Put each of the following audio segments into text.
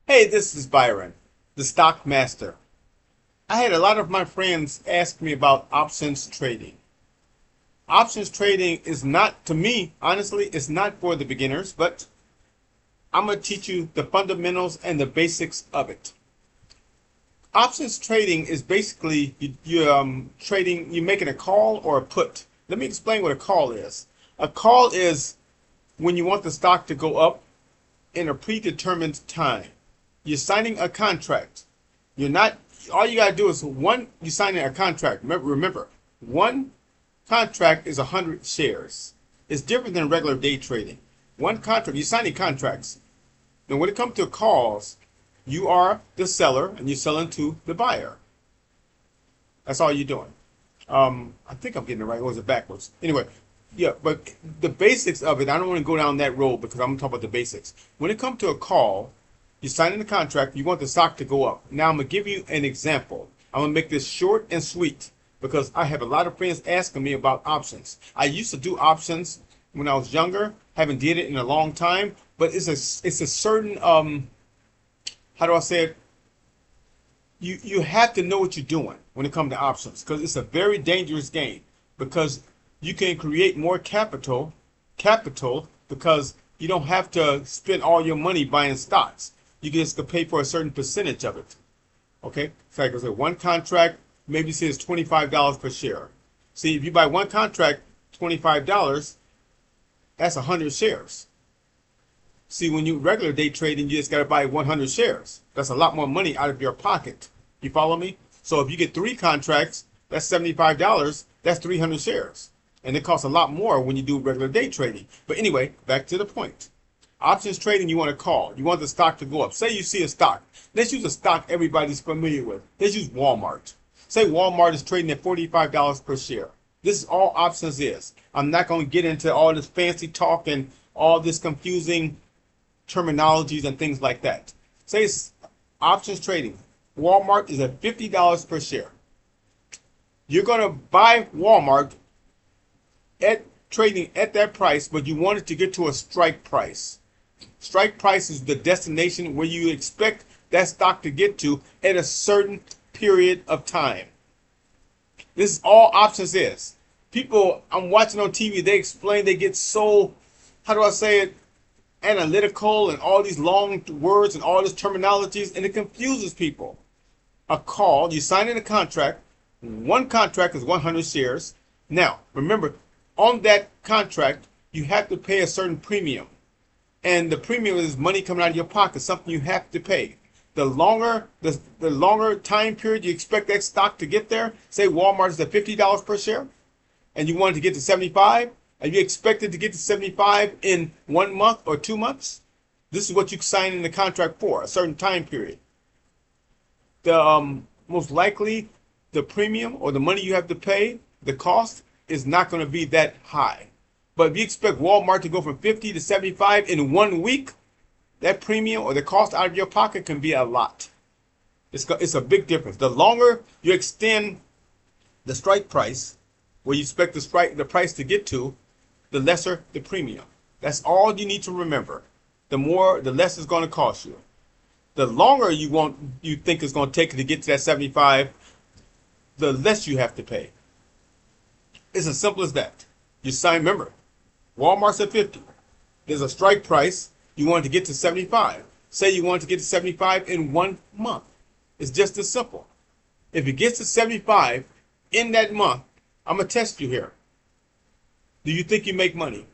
Hey, this is Byron, the stock master. I had a lot of my friends ask me about options trading. Options trading is not, to me, honestly, it's not for the beginners, but I'm going to teach you the fundamentals and the basics of it. Options trading is basically trading, you're making a call or a put. Let me explain what a call is. A call is when you want the stock to go up in a predetermined time. You're signing a contract. You're not, all you got to do is you're signing a contract. Remember, one contract is 100 shares. It's different than regular day trading. One contract, you're signing contracts. Now, when it comes to calls, you are the seller and you're selling to the buyer. That's all you're doing. I think I'm getting it right. Or was it backwards? Anyway, yeah, but the basics of it, I don't want to go down that road because I'm going to talk about the basics. When it comes to a call, you're signing the contract, you want the stock to go up. Now, I'm going to give you an example. I'm going to make this short and sweet because I have a lot of friends asking me about options. I used to do options when I was younger, haven't did it in a long time, but it's a certain how do I say it? You have to know what you're doing when it comes to options because it's a very dangerous game because you can create more capital because you don't have to spend all your money buying stocks. You just to pay for a certain percentage of it. Okay, so like I said, one contract maybe says $25 per share. See, if you buy one contract, $25, that's 100 shares. See, when you regular day trading, you just got to buy 100 shares. That's a lot more money out of your pocket. You follow me? So if you get three contracts, that's $75. That's 300 shares. And it costs a lot more when you do regular day trading. But anyway, back to the point. Options trading, you want to call. You want the stock to go up. Say you see a stock. Let's use a stock everybody's familiar with. Let's use Walmart. Say Walmart is trading at $45 per share. This is all options is. I'm not going to get into all this fancy talk and all this confusing terminologies and things like that. Say it's options trading. Walmart is at $50 per share. You're going to buy Walmart at trading at that price, but you want it to get to a strike price. Strike price is the destination where you expect that stock to get to at a certain period of time. This is all options is. People I'm watching on TV, they explain, they get so, how do I say it, analytical and all these long words and all these terminologies, and it confuses people. A call, you sign in a contract. One contract is 100 shares. Now, remember, on that contract, you have to pay a certain premium. And the premium is money coming out of your pocket, something you have to pay. The longer time period you expect that stock to get there, say Walmart is at $50 per share, and you wanted to get to 75, and you expected to get to 75 in 1 month or 2 months, this is what you sign in the contract for, a certain time period. The most likely the premium or the money you have to pay, the cost is not going to be that high. But if you expect Walmart to go from 50 to 75 in 1 week, that premium or the cost out of your pocket can be a lot. It's a big difference. The longer you extend the strike price, where you expect the price to get to, the lesser the premium. That's all you need to remember. The less it's going to cost you. The longer you think it's going to take to get to that 75, the less you have to pay. It's as simple as that. You sign, remember, Walmart's at 50. There's a strike price. You want to get to 75. Say you want to get to 75 in 1 month. It's just as simple. If it gets to 75 in that month, I'm going to test you here. Do you think you make money?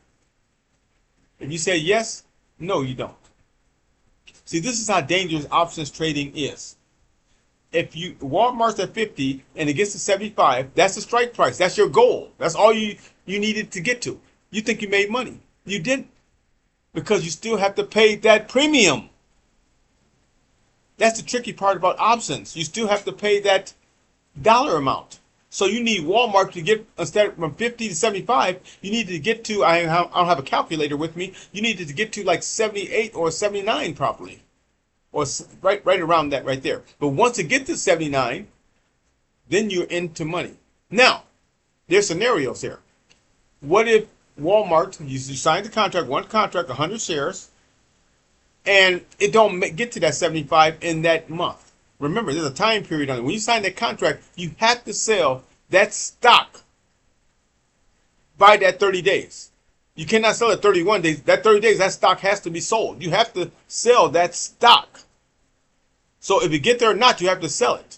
If you say yes, no, you don't. See, this is how dangerous options trading is. If Walmart's at 50 and it gets to 75, that's the strike price. That's your goal. That's all you needed to get to. You think you made money. You didn't. Because you still have to pay that premium. That's the tricky part about options. You still have to pay that dollar amount. So you need Walmart to get, instead from 50 to 75, you need to get to, I don't have a calculator with me, you needed to get to like 78 or 79 probably. Or right around that right there. But once it gets to 79, then you're into money. Now, there's scenarios here. What if Walmart, you signed the contract, one contract, 100 shares, and it don't get to that 75 in that month. Remember, there's a time period on it. When you sign that contract, you have to sell that stock by that 30 days. You cannot sell it 31 days. That 30 days, that stock has to be sold. You have to sell that stock. So if you get there or not, you have to sell it.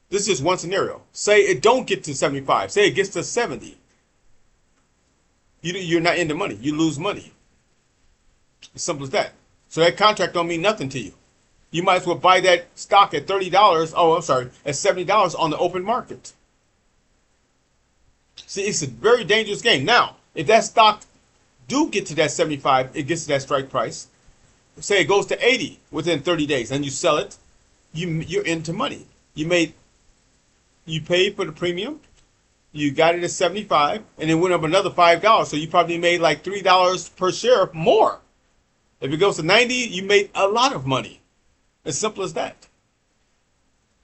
This is just one scenario. Say it don't get to 75. Say it gets to 70. You're not in the money. You lose money. As simple as that. So that contract don't mean nothing to you. You might as well buy that stock at $30. Oh, I'm sorry, at $70 on the open market. See, it's a very dangerous game. Now, if that stock do get to that 75, it gets to that strike price. Say it goes to 80 within 30 days, and you sell it, you're into money. You paid for the premium, you got it at 75, and it went up another $5. So you probably made like $3 per share more. If it goes to 90, you made a lot of money. As simple as that.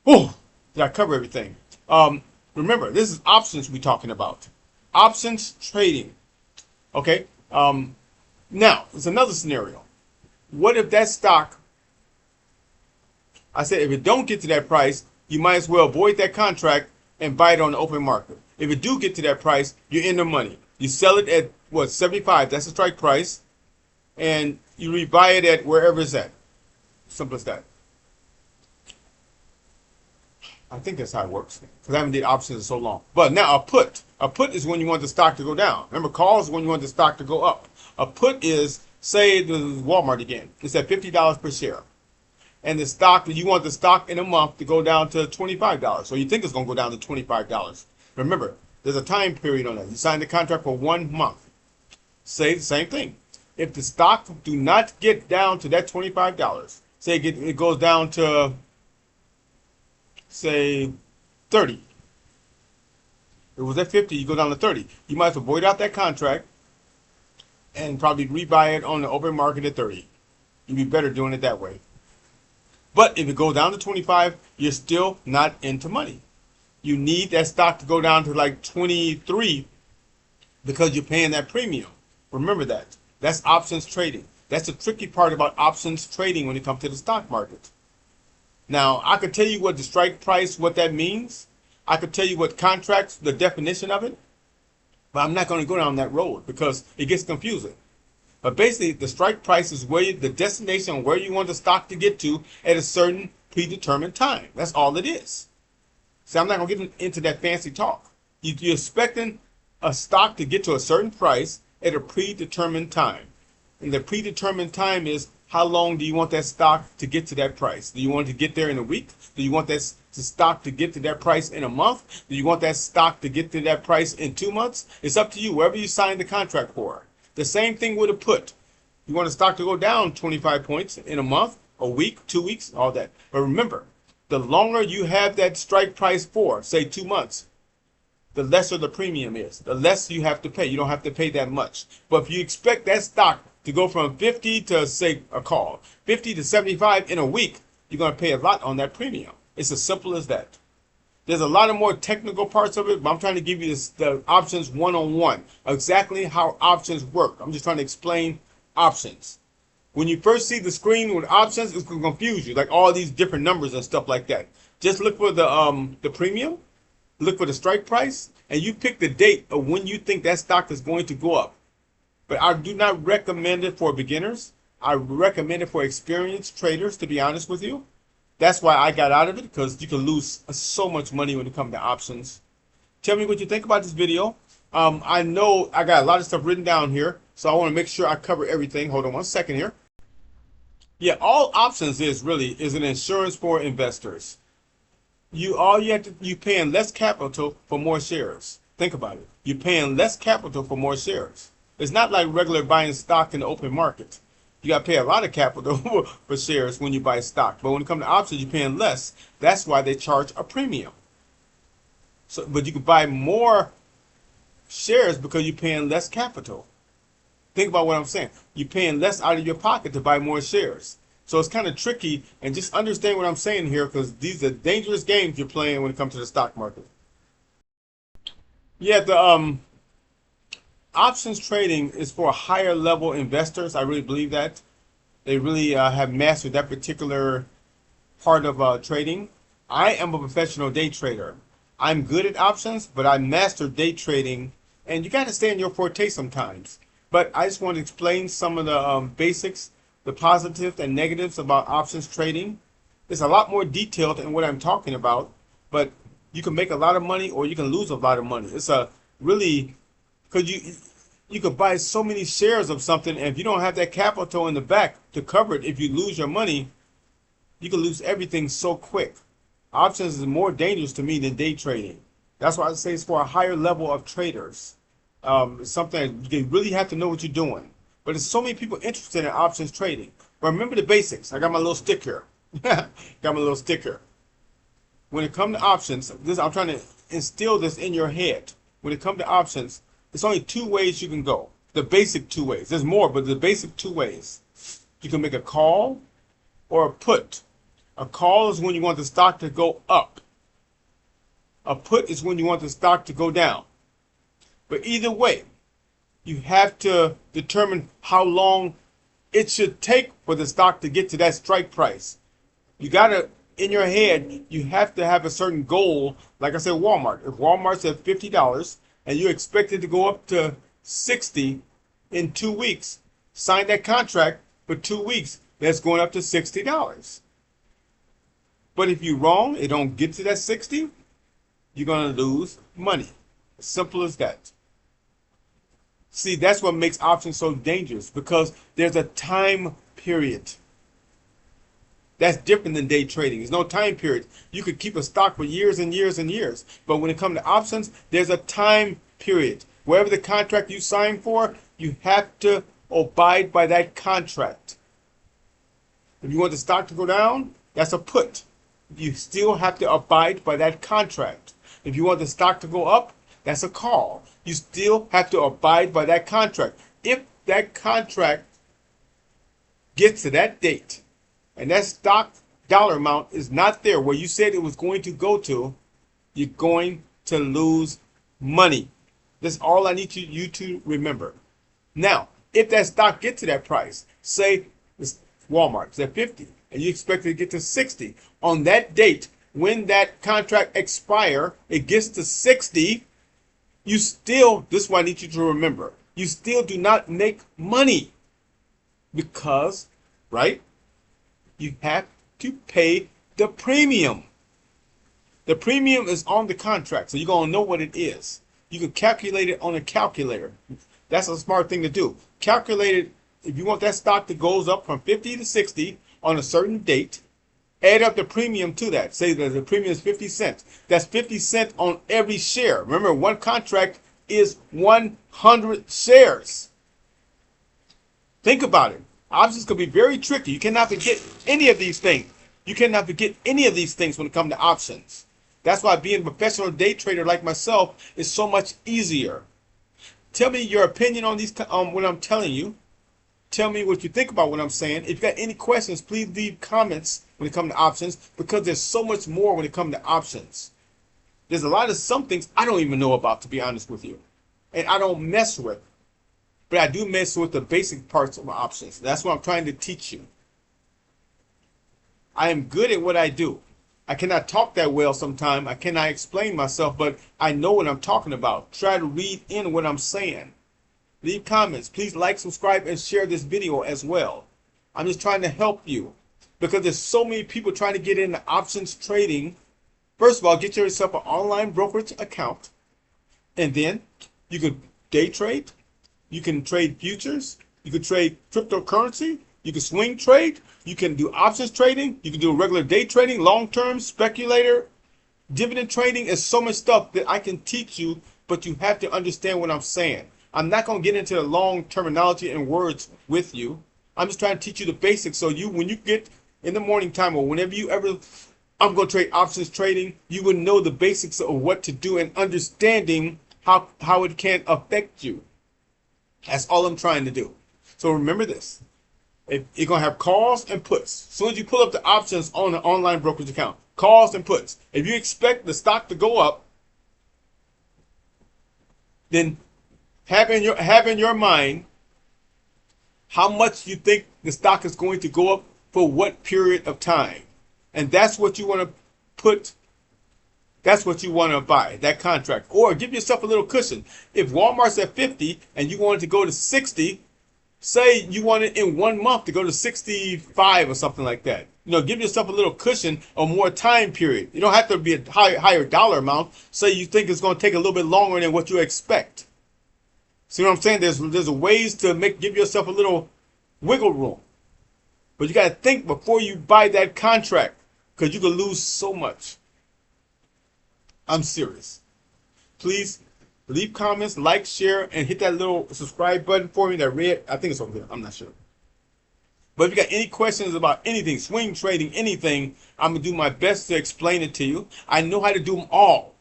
Oh, did I cover everything? Remember, this is options we're talking about. Options trading. Okay. Now, there's another scenario. What if that stock, I said, if it don't get to that price, you might as well void that contract and buy it on the open market. If it do get to that price, you're in the money. You sell it at, what, 75, that's the strike price, and you rebuy it at wherever it's at. Simple as that. I think that's how it works, because I haven't did options in so long. But now a put. A put is when you want the stock to go down. Remember, calls is when you want the stock to go up. A put is, say, the Walmart again. It's at $50 per share. And the stock, you want the stock in a month to go down to $25. So you think it's going to go down to $25. Remember, there's a time period on that. You sign the contract for 1 month. Say the same thing. If the stock do not get down to that $25, say it goes down to, say, 30. It was at 50, you go down to 30. You might as well void out that contract and probably rebuy it on the open market at 30. You'd be better doing it that way. But if it goes down to 25, you're still not into money. You need that stock to go down to like 23 because you're paying that premium. Remember that. That's options trading. That's the tricky part about options trading when it comes to the stock market. Now, I could tell you what the strike price, what that means. I could tell you what contracts, the definition of it. But I'm not going to go down that road because it gets confusing. But basically, the strike price is where the destination, where you want the stock to get to at a certain predetermined time. That's all it is. See, I'm not going to get into that fancy talk. You're expecting a stock to get to a certain price at a predetermined time. And the predetermined time is how long do you want that stock to get to that price? Do you want it to get there in a week? Do you want that stock to get to that price in a month? Do you want that stock to get to that price in 2 months? It's up to you, wherever you sign the contract for. The same thing with a put. You want the stock to go down 25 points in a month, a week, 2 weeks, all that. But remember, the longer you have that strike price for, say 2 months, the lesser the premium is. The less you have to pay. You don't have to pay that much. But if you expect that stock to go from 50 to, say, a call, 50 to 75 in a week, you're going to pay a lot on that premium. It's as simple as that. There's a lot of more technical parts of it, but I'm trying to give you the options one-on-one, exactly how options work. I'm just trying to explain options. When you first see the screen with options, it's going to confuse you, like all these different numbers and stuff like that. Just look for the premium, look for the strike price, and you pick the date of when you think that stock is going to go up. But I do not recommend it for beginners. I recommend it for experienced traders, to be honest with you. That's why I got out of it, because you can lose so much money when it comes to options. Tell me what you think about this video. I know I got a lot of stuff written down here, so I want to make sure I cover everything. Hold on 1 second here. Yeah, all options is an insurance for investors. You paying less capital for more shares. Think about it. You're paying less capital for more shares. It's not like regular buying stock in the open market. You got to pay a lot of capital for shares when you buy stock. But when it comes to options, you're paying less. That's why they charge a premium. But you can buy more shares because you're paying less capital. Think about what I'm saying. You're paying less out of your pocket to buy more shares. So it's kind of tricky, and just understand what I'm saying here, because these are dangerous games you're playing when it comes to the stock market. Yeah, the options trading is for higher level investors. I really believe that. They really have mastered that particular part of trading. I am a professional day trader. I'm good at options, but I mastered day trading, and you got to stay in your forte sometimes. But I just want to explain some of the basics, the positives and negatives about options trading. It's a lot more detailed than what I'm talking about, but you can make a lot of money or you can lose a lot of money. It's a really, because you could buy so many shares of something, and if you don't have that capital in the back to cover it, if you lose your money, you can lose everything so quick. Options is more dangerous to me than day trading. That's why I say it's for a higher level of traders. It's something you really have to know what you're doing. But there's so many people interested in options trading. But remember the basics. I got my little stick here. Got my little sticker. When it comes to options, I'm trying to instill this in your head. When it comes to options, there's only two ways you can go. The basic two ways. There's more, but the basic two ways. You can make a call or a put. A call is when you want the stock to go up. A put is when you want the stock to go down. But either way, you have to determine how long it should take for the stock to get to that strike price. You got to, in your head, you have to have a certain goal. Like I said, Walmart. If Walmart's at $50 and you expect it to go up to 60 in 2 weeks, sign that contract for 2 weeks. That's going up to $60. But if you're wrong, it don't get to that 60, you're going to lose money. As simple as that. See, that's what makes options so dangerous, because there's a time period. That's different than day trading. There's no time period. You could keep a stock for years and years and years. But when it comes to options, there's a time period. Wherever the contract you sign for, you have to abide by that contract. If you want the stock to go down, that's a put. You still have to abide by that contract. If you want the stock to go up, that's a call. You still have to abide by that contract. If that contract gets to that date and that stock dollar amount is not there where you said it was going to go to, you're going to lose money. That's all I need you to remember. Now, if that stock gets to that price, say it's Walmart, it's at 50, and you expect it to get to 60, on that date, when that contract expire, it gets to 60, you still, this is what I need you to remember, you still do not make money because, right, you have to pay the premium. The premium is on the contract, so you're going to know what it is. You can calculate it on a calculator. That's a smart thing to do. Calculate it. If you want that stock that goes up from 50 to 60 on a certain date, add up the premium to that. Say that the premium is 50 cents. That's 50 cents on every share. Remember, one contract is 100 shares. Think about it. Options can be very tricky. You cannot forget any of these things. You cannot forget any of these things when it comes to options. That's why being a professional day trader like myself is so much easier. Tell me your opinion on these what I'm telling you. Tell me what you think about what I'm saying. If you got any questions, please leave comments when it comes to options, because there's so much more when it comes to options. There's a lot of some things I don't even know about, to be honest with you. And I don't mess with. But I do mess with the basic parts of options. That's what I'm trying to teach you. I am good at what I do. I cannot talk that well sometimes. I cannot explain myself, but I know what I'm talking about. Try to read in what I'm saying. Leave comments. Please like, subscribe, and share this video as well. I'm just trying to help you, because there's so many people trying to get into options trading. First of all, get yourself an online brokerage account, and then you can day trade. You can trade futures. You can trade cryptocurrency. You can swing trade. You can do options trading. You can do regular day trading, long-term, speculator, dividend trading. There's so much stuff that I can teach you, but you have to understand what I'm saying. I'm not going to get into the long terminology and words with you. I'm just trying to teach you the basics, so you, when you get in the morning time or whenever you ever, I'm going to trade options trading, you will know the basics of what to do and understanding how it can affect you. That's all I'm trying to do. So remember this. You're going to have calls and puts. As soon as you pull up the options on an online brokerage account, calls and puts. If you expect the stock to go up, then have in your mind how much you think the stock is going to go up for what period of time. And that's what you want to put, that's what you want to buy, that contract. Or give yourself a little cushion. If Walmart's at 50 and you want it to go to 60, say you want it in 1 month to go to 65 or something like that. Give yourself a little cushion or more time period. You don't have to be a higher dollar amount. Say you think it's going to take a little bit longer than what you expect. See what I'm saying? There's ways to give yourself a little wiggle room. But you got to think before you buy that contract, because you can lose so much. I'm serious. Please leave comments, like, share, and hit that little subscribe button for me. That red, I think it's over there. I'm not sure. But if you got any questions about anything, swing trading, anything, I'm going to do my best to explain it to you. I know how to do them all.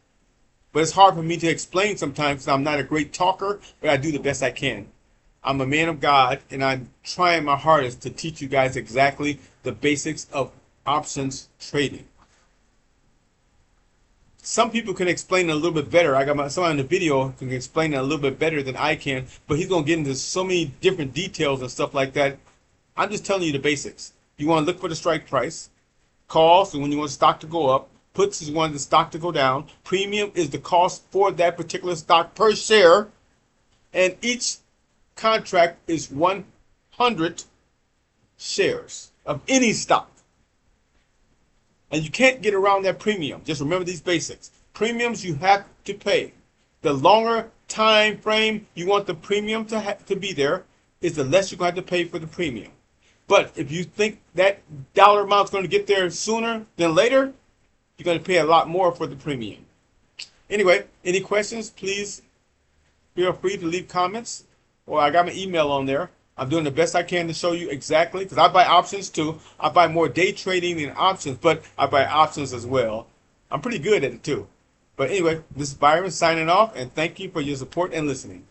But it's hard for me to explain sometimes because I'm not a great talker, but I do the best I can. I'm a man of God, and I'm trying my hardest to teach you guys exactly the basics of options trading. Some people can explain it a little bit better. I got someone in the video who can explain it a little bit better than I can, but he's going to get into so many different details and stuff like that. I'm just telling you the basics. You want to look for the strike price. Calls, and when you want the stock to go up. Puts is when the stock to go down. Premium is the cost for that particular stock per share. And each contract is 100 shares of any stock. And you can't get around that premium. Just remember these basics. Premiums you have to pay. The longer time frame you want the premium to be there is the less you're going to have to pay for the premium. But if you think that dollar amount is going to get there sooner than later, you're going to pay a lot more for the premium. Anyway, any questions, please feel free to leave comments. Or I got my email on there. I'm doing the best I can to show you exactly, because I buy options too. I buy more day trading than options, but I buy options as well. I'm pretty good at it too. But anyway, this is Byron signing off, and thank you for your support and listening.